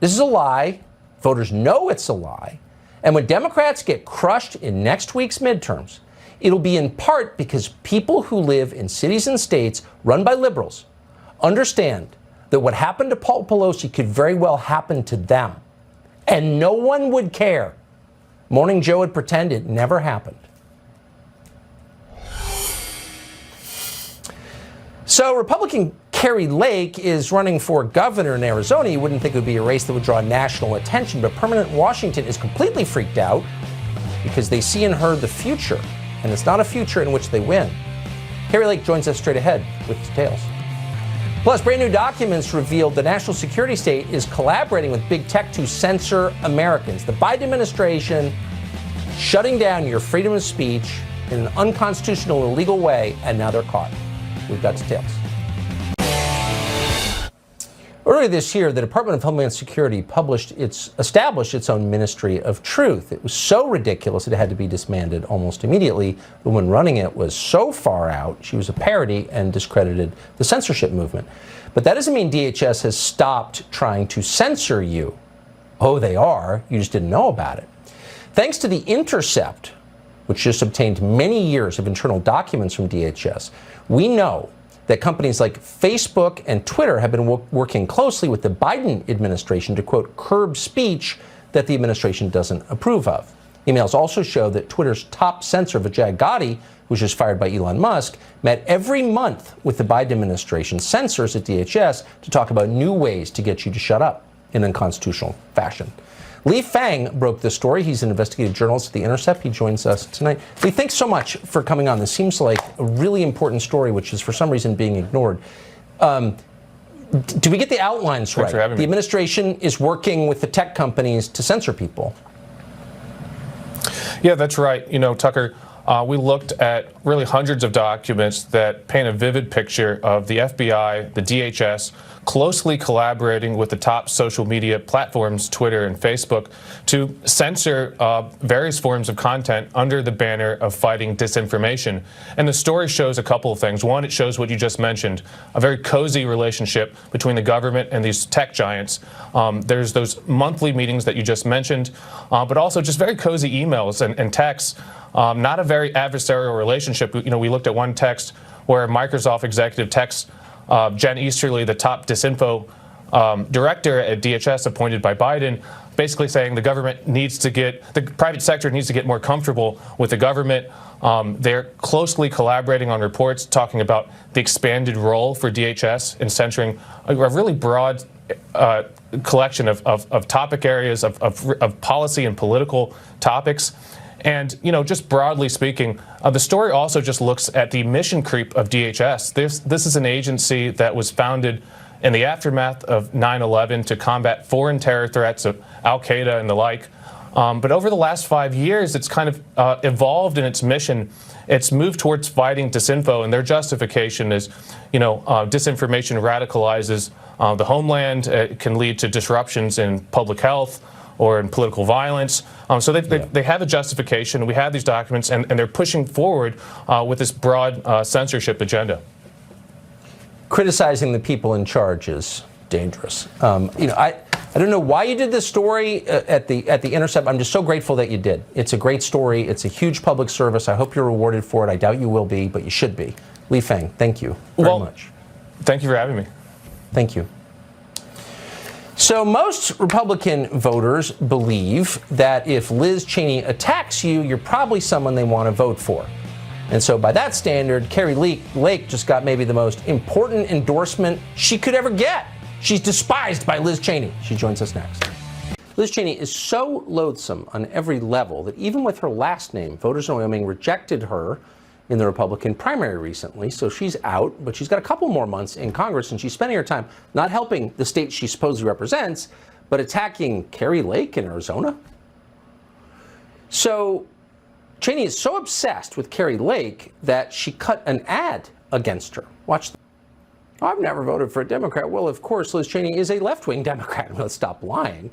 This is a lie. Voters know it's a lie. And when Democrats get crushed in next week's midterms, it'll be in part because people who live in cities and states run by liberals understand that what happened to Paul Pelosi could very well happen to them. And no one would care. Morning Joe would pretend it never happened. So Republican KariLake is running for governor in Arizona. You wouldn't think it would be a race that would draw national attention, but permanent Washington is completely freaked out because they see in her the future, and it's not a future in which they win. KariLake joins us straight ahead with details. Plus, brand new documents revealed the national security state is collaborating with big tech to censor Americans. The Biden administration shutting down your freedom of speech in an unconstitutional, illegal way, and now they're caught. We've got details. Earlier this year, the Department of Homeland Security established its own Ministry of Truth. It was so ridiculous it had to be disbanded almost immediately. The woman running it was so far out, she was a parody and discredited the censorship movement. But that doesn't mean DHS has stopped trying to censor you. Oh, they are. You just didn't know about it. Thanks to The Intercept, which just obtained many years of internal documents from DHS, we know that companies like Facebook and Twitter have been working closely with the Biden administration to, quote, curb speech that the administration doesn't approve of. Emails also show that Twitter's top censor, Vijay Gotti, who was just fired by Elon Musk, met every month with the Biden administration censors at DHS to talk about new ways to get you to shut up in unconstitutional fashion. Lee Fang broke this story. He's an investigative journalist at The Intercept. He joins us tonight. Lee, thanks so much for coming on. This seems like a really important story, which is for some reason being ignored. Do we get the outlines right? Thanks for having me. The administration is working with the tech companies to censor people. Yeah, that's right. You know, Tucker, we looked at really hundreds of documents that paint a vivid picture of the FBI, the DHS, closely collaborating with the top social media platforms, Twitter and Facebook, to censor various forms of content under the banner of fighting disinformation. And the story shows a couple of things. One, it shows what you just mentioned, a very cozy relationship between the government and these tech giants. There's those monthly meetings that you just mentioned, but also just very cozy emails and texts. Not a very adversarial relationship. You know, we looked at one text where Microsoft executive texts Jen Easterly, the top disinfo director at DHS appointed by Biden, basically saying the private sector needs to get more comfortable with the government. They're closely collaborating on reports talking about the expanded role for DHS in censoring a really broad collection of topic areas of policy and political topics. And, you know, just broadly speaking, the story also just looks at the mission creep of DHS. This is an agency that was founded in the aftermath of 9/11 to combat foreign terror threats of Al-Qaeda and the like. But over the last 5 years, it's kind of evolved in its mission. It's moved towards fighting disinfo, and their justification is, you know, disinformation radicalizes the homeland. It can lead to disruptions in public health or in political violence. So they have a justification. We have these documents, and they're pushing forward with this broad censorship agenda. Criticizing the people in charge is dangerous. You know, I don't know why you did this story at the Intercept. I'm just so grateful that you did. It's a great story. It's a huge public service. I hope you're rewarded for it. I doubt you will be, but you should be. Lee Fang, thank you very much. Thank you for having me. Thank you. So most Republican voters believe that if Liz Cheney attacks you, you're probably someone they want to vote for. And so by that standard, KariLake just got maybe the most important endorsement she could ever get. She's despised by Liz Cheney. She joins us next. Liz Cheney is so loathsome on every level that even with her last name, voters in Wyoming rejected her in the Republican primary recently, so she's out, but she's got a couple more months in Congress, and she's spending her time not helping the state she supposedly represents, but attacking KariLake in Arizona. So Cheney is so obsessed with KariLake that she cut an ad against her. Watch. I've never voted for a Democrat. Well, of course, Liz Cheney is a left-wing Democrat. Let's stop lying.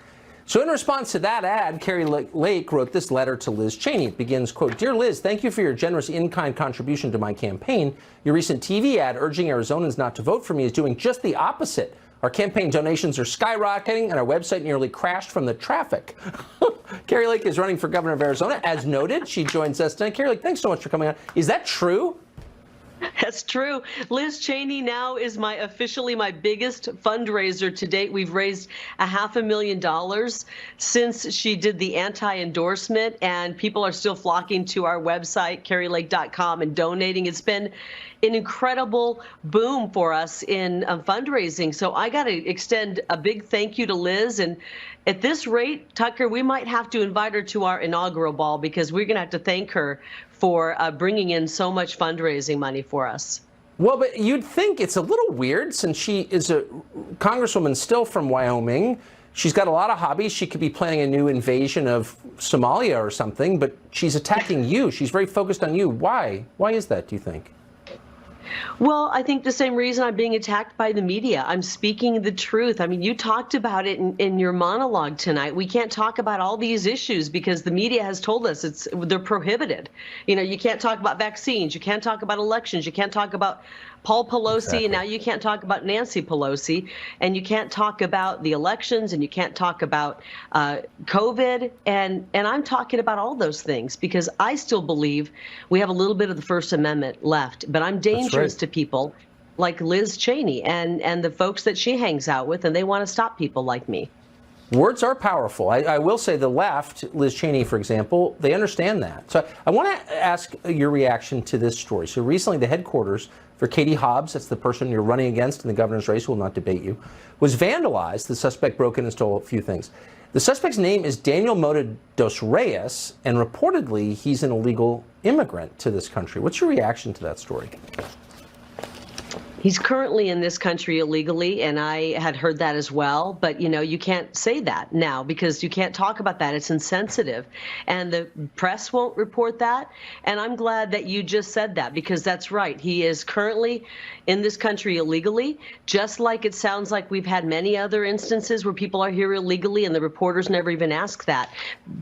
So in response to that ad, KariLake wrote this letter to Liz Cheney. It begins, quote, "Dear Liz, thank you for your generous in-kind contribution to my campaign. Your recent TV ad urging Arizonans not to vote for me is doing just the opposite Our campaign donations are skyrocketing, and our website nearly crashed from the traffic. KariLake is running for governor of Arizona. As noted, she joins us tonight. KariLake, thanks so much for coming on. Is that true? That's true. Liz Cheney now is officially my biggest fundraiser to date. We've raised $500,000 since she did the anti-endorsement, and people are still flocking to our website, KariLake.com, and donating. It's been an incredible boom for us in fundraising. So I got to extend a big thank you to Liz. And at this rate, Tucker, we might have to invite her to our inaugural ball because we're going to have to thank her for bringing in so much fundraising money for us. Well, but you'd think it's a little weird since she is a congresswoman still from Wyoming. She's got a lot of hobbies. She could be planning a new invasion of Somalia or something, but she's attacking you. She's very focused on you. Why? Why is that, do you think? Well, I think the same reason I'm being attacked by the media. I'm speaking the truth. I mean, you talked about it in your monologue tonight. We can't talk about all these issues because the media has told us they're prohibited. You know, you can't talk about vaccines. You can't talk about elections. You can't talk about Paul Pelosi, exactly. And now you can't talk about Nancy Pelosi, and you can't talk about the elections, and you can't talk about COVID, and I'm talking about all those things because I still believe we have a little bit of the First Amendment left, but I'm dangerous to people like Liz Cheney and the folks that she hangs out with, and they want to stop people like me. Words are powerful. I will say the left, Liz Cheney, for example, they understand that. So I want to ask your reaction to this story. So recently the headquarters for Katie Hobbs, that's the person you're running against in the governor's race, who will not debate you, was vandalized. The suspect broke in and stole a few things. The suspect's name is Daniel Mota dos Reyes, and reportedly he's an illegal immigrant to this country. What's your reaction to that story? He's currently in this country illegally, and I had heard that as well. But, you know, you can't say that now because you can't talk about that. It's insensitive. And the press won't report that. And I'm glad that you just said that because that's right. He is currently in this country illegally, just like it sounds like we've had many other instances where people are here illegally and the reporters never even ask that,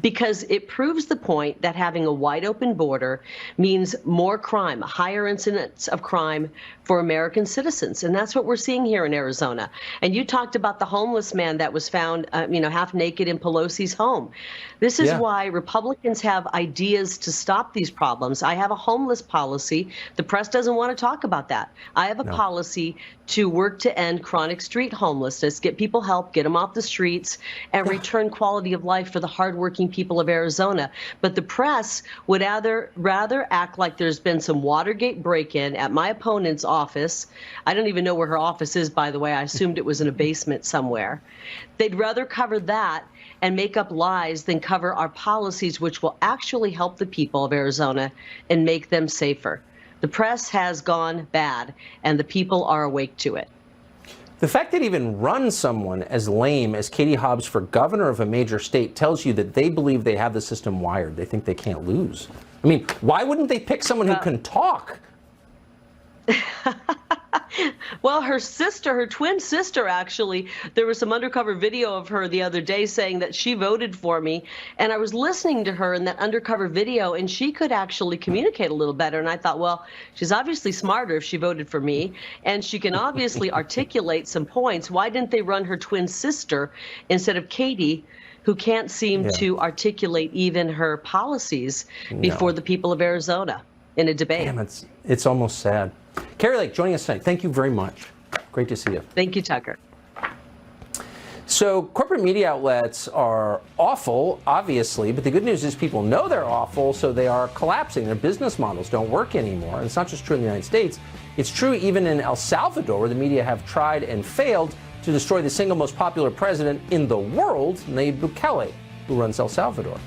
because it proves the point that having a wide open border means more crime, higher incidence of crime for American citizens. And that's what we're seeing here in Arizona. And you talked about the homeless man that was found, half naked in Pelosi's home. This is why Republicans have ideas to stop these problems. I have a homeless policy. The press doesn't want to talk about that. I have a policy to work to end chronic street homelessness, get people help, get them off the streets, and return quality of life for the hardworking people of Arizona. But the press would rather act like there's been some Watergate break-in at my opponent's office. I don't even know where her office is, by the way. I assumed it was in a basement somewhere. They'd rather cover that and make up lies than cover our policies, which will actually help the people of Arizona and make them safer. The press has gone bad, and the people are awake to it. The fact that even run someone as lame as Katie Hobbs for governor of a major state tells you that they believe they have the system wired. They think they can't lose. I mean, why wouldn't they pick someone who can talk? Well, her twin sister, actually, there was some undercover video of her the other day saying that she voted for me. And I was listening to her in that undercover video, and she could actually communicate a little better. And I thought, well, she's obviously smarter if she voted for me, and she can obviously articulate some points. Why didn't they run her twin sister instead of Katie, who can't seem to articulate even her policies before the people of Arizona in a debate? Damn, it's almost sad. KariLake joining us tonight. Thank you very much. Great to see you. Thank you, Tucker. So corporate media outlets are awful, obviously, but the good news is people know they're awful, so they are collapsing. Their business models don't work anymore. And it's not just true in the United States. It's true even in El Salvador, where the media have tried and failed to destroy the single most popular president in the world, Nayib Bukele, who runs El Salvador.